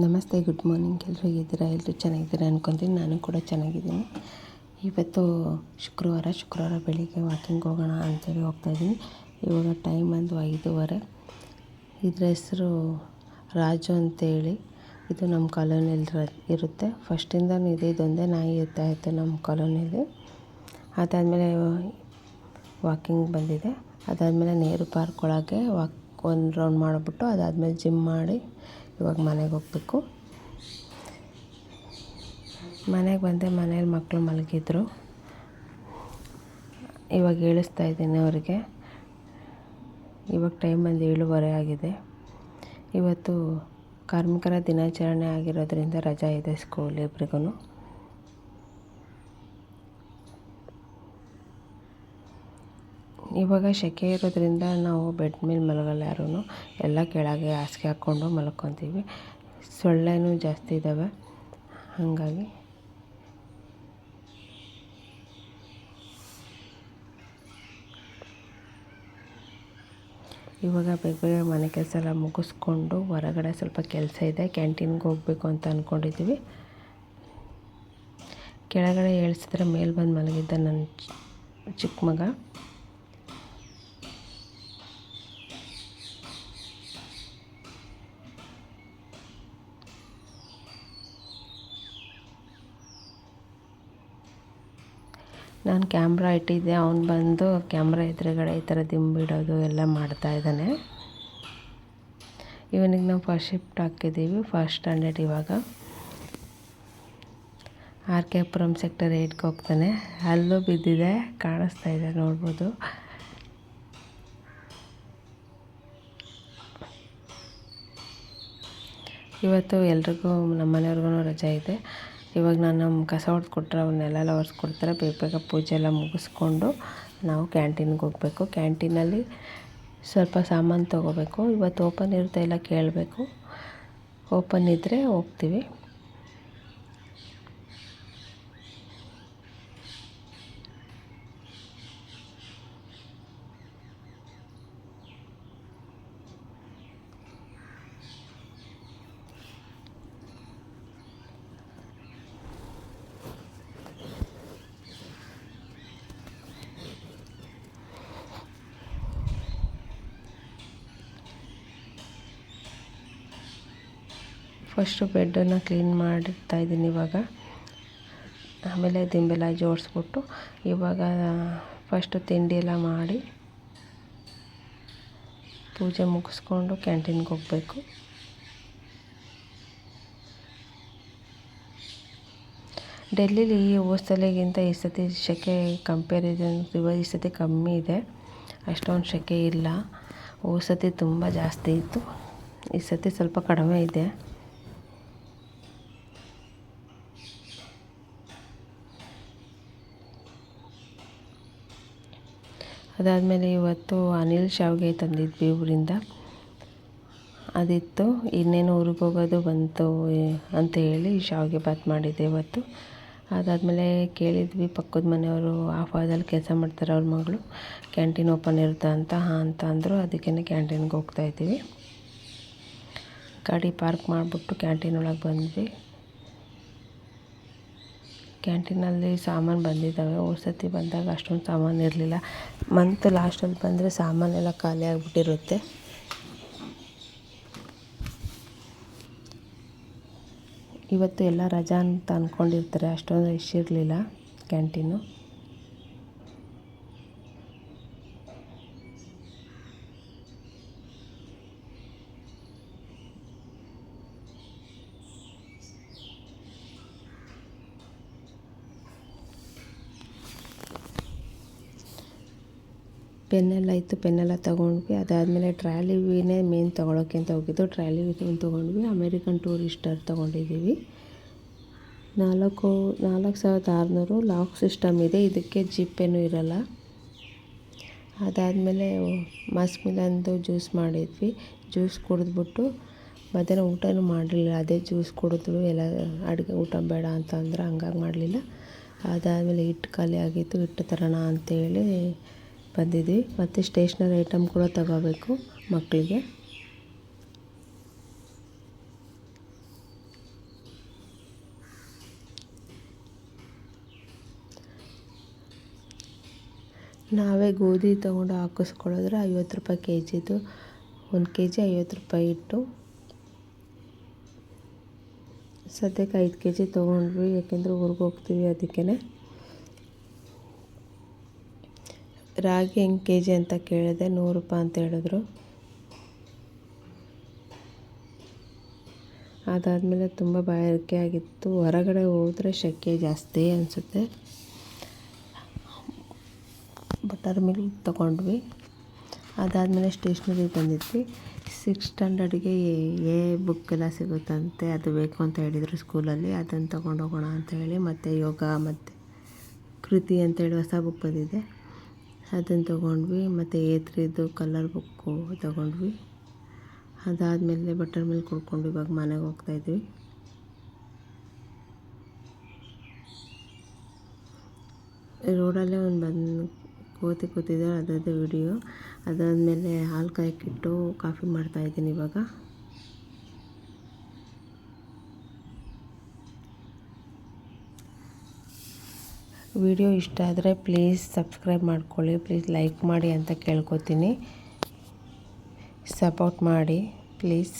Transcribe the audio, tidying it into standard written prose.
ನಮಸ್ತೆ, good morning. ಎಲ್ಲರೂ ಹೇಗಿದ್ದೀರಾ? ಎಲ್ಲರೂ ಚೆನ್ನಾಗಿದ್ದೀರಾ ಅನ್ಕೊತೀನಿ. ನಾನು ಕೂಡ ಚೆನ್ನಾಗಿದ್ದೀನಿ. ಇವತ್ತು ಶುಕ್ರವಾರ ಬೆಳಿಗ್ಗೆ ವಾಕಿಂಗ್ ಹೋಗೋಣ ಅಂತೇಳಿ ಹೋಗ್ತಾಯಿದ್ದೀನಿ. ಇವಾಗ ಟೈಮ್ ಬಂದು 5:30. ಇದರ ಹೆಸರು ರಾಜು ಅಂತೇಳಿ. ಇದು ನಮ್ಮ ಕಾಲೋನಿಯಲ್ಲಿ ಇರುತ್ತೆ. ಫಸ್ಟಿಂದನೂ ಇದೆ. ಇದೊಂದೇ ನಾಯಿ ಇರ್ತಾಯಿತ್ತು ನಮ್ಮ ಕಾಲೋನಿಯಲ್ಲಿ. ಅದಾದಮೇಲೆ ವಾಕಿಂಗ್ ಬಂದಿದೆ. ಅದಾದಮೇಲೆ ನೆಹರು ಪಾರ್ಕ್ ಒಳಗೆ ಒಂದು ರೌಂಡ್ ಮಾಡಿಬಿಟ್ಟು ಅದಾದಮೇಲೆ ಜಿಮ್ ಮಾಡಿ ಇವಾಗ ಮನೆಗೆ ಹೋಗಬೇಕು. ಮನೆಗೆ ಬಂದೆ. ಮನೇಲಿ ಮಕ್ಕಳು ಮಲಗಿದ್ರು. ಇವಾಗ ಏಳಿಸ್ತಾ ಇದ್ದೀನಿ ಅವರಿಗೆ. ಇವಾಗ ಟೈಮ್ ಬಂದು 7:30 ಆಗಿದೆ. ಇವತ್ತು ಕಾರ್ಮಿಕರ ದಿನಾಚರಣೆ ಆಗಿರೋದ್ರಿಂದ ರಜಾ ಇದೆ ಸ್ಕೂಲ್ ಇಬ್ರಿಗೂ. ಇವಾಗ ಸೆಕೆ ಇರೋದ್ರಿಂದ ನಾವು ಬೆಡ್ ಮೇಲೆ ಮಲಗಲ್ಲ ಯಾರೂ. ಎಲ್ಲ ಕೆಳಗೆ ಹಾಸಿಗೆ ಹಾಕ್ಕೊಂಡು ಮಲ್ಕೊತೀವಿ. ಸೊಳ್ಳೆನೂ ಜಾಸ್ತಿ ಇದ್ದಾವೆ. ಹಾಗಾಗಿ ಇವಾಗ ಬೇಗ ಮನೆ ಕೆಲಸ ಎಲ್ಲ ಮುಗಿಸ್ಕೊಂಡು ಹೊರಗಡೆ ಸ್ವಲ್ಪ ಕೆಲಸ ಇದೆ. ಕ್ಯಾಂಟೀನ್ಗೆ ಹೋಗಬೇಕು ಅಂತ ಅಂದ್ಕೊಂಡಿದ್ದೀವಿ. ಕೆಳಗಡೆ ಏಳಿಸಿದ್ರೆ ಮೇಲೆ ಬಂದು ಮಲಗಿದ್ದ ನನ್ನ ಚಿಕ್ಕ ಮಗ. ನಾನು ಕ್ಯಾಮ್ರಾ ಇಟ್ಟಿದ್ದೆ. ಅವನು ಬಂದು ಕ್ಯಾಮ್ರಾ ಎದುರುಗಡೆ ಈ ಥರ ದಿಂಬಿಡೋದು ಎಲ್ಲ ಮಾಡ್ತಾಯಿದ್ದಾನೆ. ಇವನಿಗೆ ನಾವು ಫಸ್ಟ್ ಶಿಫ್ಟ್ ಹಾಕಿದ್ದೀವಿ. ಫಸ್ಟ್ ಸ್ಟ್ಯಾಂಡರ್ಡ್ ಇವಾಗ. RK ಪುರಂ ಸೆಕ್ಟರ್ 8ಗೆ ಹೋಗ್ತಾನೆ. ಅಲ್ಲೂ ಬಿದ್ದಿದೆ, ಕಾಣಿಸ್ತಾ ಇದೆ, ನೋಡ್ಬೋದು. ಇವತ್ತು ಎಲ್ರಿಗೂ ನಮ್ಮ ಮನೆಯವ್ರಿಗೂ ರಜೆ ಇದೆ. ಇವಾಗ ನಾನು ಕಸ ಹೊಡೆದ್ಕೊಟ್ರೆ ಅವನ್ನೆಲ್ಲ ಒರೆಸ್ಕೊಡ್ತಾರೆ. ಬೇಗ ಪೂಜೆ ಎಲ್ಲ ಮುಗಿಸ್ಕೊಂಡು ನಾವು ಕ್ಯಾಂಟೀನ್ಗೆ ಹೋಗಬೇಕು. ಕ್ಯಾಂಟೀನಲ್ಲಿ ಸ್ವಲ್ಪ ಸಾಮಾನು ತೊಗೋಬೇಕು. ಇವತ್ತು ಓಪನ್ ಇರುತ್ತೆ, ಇಲ್ಲ ಕೇಳಬೇಕು. ಓಪನ್ ಇದ್ದರೆ ಹೋಗ್ತೀವಿ. ಫಸ್ಟು ಬೆಡ್ಡನ್ನು ಕ್ಲೀನ್ ಮಾಡಿರ್ತಾಯಿದ್ದೀನಿ ಇವಾಗ. ಆಮೇಲೆ ದಿಂಬೆಲ್ಲ ಜೋಡಿಸ್ಬಿಟ್ಟು ಇವಾಗ ಫಸ್ಟು ತಿಂಡಿ ಎಲ್ಲ ಮಾಡಿ ಪೂಜೆ ಮುಗಿಸ್ಕೊಂಡು ಕ್ಯಾಂಟೀನ್ಗೆ ಹೋಗಬೇಕು. ಡೆಲ್ಲಿಲಿ ಹೋದ್ಸಲಿಗಿಂತ ಈ ಸತಿ ಸೆಕೆ ಕಂಪೇರಿಸನ್ ಈ ಸತಿ ಕಮ್ಮಿ ಇದೆ. ಅಷ್ಟೊಂದು ಸೆಕೆ ಇಲ್ಲ. ಹೋದ ಸತಿ ತುಂಬ ಜಾಸ್ತಿ ಇತ್ತು. ಈ ಸತಿ ಸ್ವಲ್ಪ ಕಡಿಮೆ ಇದೆ. ಅದಾದಮೇಲೆ ಇವತ್ತು ಅನಿಲ್ ಶಾವಿಗೆ ತಂದಿದ್ವಿ ಊರಿಂದ. ಅದಿತ್ತು. ಇನ್ನೇನು ಊರಿಗೆ ಹೋಗೋದು ಬಂತು ಅಂತ ಹೇಳಿ ಶಾವಿಗೆ ಬಾತ್ ಮಾಡಿದ್ದೆ ಇವತ್ತು. ಅದಾದಮೇಲೆ ಕೇಳಿದ್ವಿ ಪಕ್ಕದ ಮನೆಯವರು ಆಫಾದಲ್ಲಿ ಕೆಲಸ ಮಾಡ್ತಾರೆ, ಅವ್ರ ಮಗಳು ಕ್ಯಾಂಟೀನ್ ಓಪನ್ ಇರುತ್ತೆ ಅಂತ. ಹಾಂ ಅಂತ ಅಂದರು. ಅದಕ್ಕೇ ಕ್ಯಾಂಟೀನ್ಗೆ ಹೋಗ್ತಾಯಿದ್ದೀವಿ. ಗಾಡಿ ಪಾರ್ಕ್ ಮಾಡಿಬಿಟ್ಟು ಕ್ಯಾಂಟೀನ್ ಒಳಗೆ ಬಂದ್ವಿ. ಕ್ಯಾಂಟೀನಲ್ಲಿ ಸಾಮಾನು ಬಂದಿದ್ದಾವೆ. ಹೋದ ಸತಿ ಬಂದಾಗ ಅಷ್ಟೊಂದು ಸಾಮಾನು ಇರಲಿಲ್ಲ. ಮಂತ್ ಲಾಸ್ಟಲ್ಲಿ ಬಂದರೆ ಸಾಮಾನೆಲ್ಲ ಖಾಲಿ ಆಗಿಬಿಟ್ಟಿರುತ್ತೆ. ಇವತ್ತು ಎಲ್ಲ ರಜಾ ಅಂತ ಅಂದ್ಕೊಂಡಿರ್ತಾರೆ. ಅಷ್ಟೊಂದು ರಶ್ ಇರಲಿಲ್ಲ ಕ್ಯಾಂಟೀನು. ಪೆನ್ನೆಲ್ಲ ಇತ್ತು, ಪೆನ್ನೆಲ್ಲ ತೊಗೊಂಡ್ವಿ. ಅದಾದಮೇಲೆ ಟ್ರಾಲಿ ವಿನೇ ಮೇನ್ ತೊಗೊಳೋಕ್ಕೆ ಅಂತ ಹೋಗಿದ್ದು. ಟ್ರಾಲಿ ವಿನ್ ತೊಗೊಂಡ್ವಿ. ಅಮೇರಿಕನ್ ಟೂರಿಸ್ಟರ್ ತೊಗೊಂಡಿದ್ದೀವಿ. 4600 ಲಾಕ್ ಸಿಸ್ಟಮ್ ಇದೆ. ಇದಕ್ಕೆ ಜಿಪ್ಪೇನೂ ಇರೋಲ್ಲ. ಅದಾದಮೇಲೆ ಮಸ್ಮಿಲಂದು ಜ್ಯೂಸ್ ಮಾಡಿದ್ವಿ. ಜ್ಯೂಸ್ ಕುಡಿದ್ಬಿಟ್ಟು ಮಧ್ಯಾಹ್ನ ಊಟನೂ ಮಾಡಲಿಲ್ಲ. ಅದೇ ಜ್ಯೂಸ್ ಕುಡಿದ್ರು. ಎಲ್ಲ ಅಡುಗೆ ಊಟ ಬೇಡ ಅಂತ ಅಂದ್ರೆ ಹಂಗಾಗಿ ಮಾಡಲಿಲ್ಲ. ಅದಾದಮೇಲೆ ಹಿಟ್ಟು ಖಾಲಿ ಆಗಿತ್ತು, ಹಿಟ್ಟು ತರೋಣ ಅಂತೇಳಿ ಬಂದಿದ್ವಿ. ಮತ್ತು ಸ್ಟೇಷ್ನರಿ ಐಟಮ್ ಕೂಡ ತಗೋಬೇಕು ಮಕ್ಕಳಿಗೆ. ನಾವೇ ಗೋಧಿ ತೊಗೊಂಡು ಹಾಕಿಸ್ಕೊಳ್ಳೋದ್ರೆ 50 ರೂಪಾಯಿ ಕೆ ಜಿದು, 1 ಕೆ ಜಿ 50 ರೂಪಾಯಿ ಇಟ್ಟು. ಸದ್ಯಕ್ಕೆ 5 ಕೆ ಜಿ ತೊಗೊಂಡ್ವಿ, ಯಾಕೆಂದರೆ ಊರಿಗೆ ಹೋಗ್ತೀವಿ ಅದಕ್ಕೇ. ರಾಗಿ ಹೆಂಗೆ ಕೆ ಜಿ ಅಂತ ಕೇಳಿದೆ, 100 ರೂಪಾಯಿ ಅಂತ ಹೇಳಿದ್ರು. ಅದಾದಮೇಲೆ ತುಂಬ ಬಾಯಾರಿಕೆ ಆಗಿತ್ತು. ಹೊರಗಡೆ ಹೋದರೆ ಸೆಕೆ ಜಾಸ್ತಿ ಅನಿಸುತ್ತೆ. ಬಟರ್ ಮಿಲ್ಕ್ ತೊಗೊಂಡ್ವಿ. ಅದಾದಮೇಲೆ ಸ್ಟೇಷ್ನರಿಗೆ ಬಂದಿದ್ವಿ. 6th ಸ್ಟ್ಯಾಂಡರ್ಡ್ಗೆ ಎ ಬುಕ್ ಎಲ್ಲ ಸಿಗುತ್ತಂತೆ, ಅದು ಬೇಕು ಅಂತ ಹೇಳಿದರು ಸ್ಕೂಲಲ್ಲಿ. ಅದನ್ನು ತೊಗೊಂಡೋಗೋಣ ಅಂತ ಹೇಳಿ, ಮತ್ತು ಯೋಗ ಮತ್ತು ಕೃತಿ ಅಂತೇಳಿ ಹೊಸ ಬುಕ್ ಬಂದಿದೆ, ಅದನ್ನು ತೊಗೊಂಡ್ವಿ. ಮತ್ತು A3ದು ಕಲರ್ ಬುಕ್ಕು ತೊಗೊಂಡ್ವಿ. ಅದಾದಮೇಲೆ ಬಟರ್ ಮಿಲ್ಕ್ ಕುಡ್ಕೊಂಡು ಇವಾಗ ಮನೆಗೆ ಹೋಗ್ತಾಯಿದ್ವಿ. ರೋಡಲ್ಲೇ ಒಂದು ಕೋತಿ ಕೂತಿದೆ, ಅದರದ್ದು ವಿಡಿಯೋ. ಅದಾದಮೇಲೆ ಹಾಲು ಕಾಯಕ್ಕಿಟ್ಟು ಕಾಫಿ ಮಾಡ್ತಾಯಿದ್ದೀನಿ ಇವಾಗ. ವಿಡಿಯೋ ಇಷ್ಟ ಆದರೆ ಪ್ಲೀಸ್ ಸಬ್ಸ್ಕ್ರೈಬ್ ಮಾಡ್ಕೊಳ್ಳಿ, ಪ್ಲೀಸ್ ಲೈಕ್ ಮಾಡಿ ಅಂತ ಕೇಳ್ಕೊತೀನಿ. ಸಪೋರ್ಟ್ ಮಾಡಿ ಪ್ಲೀಸ್.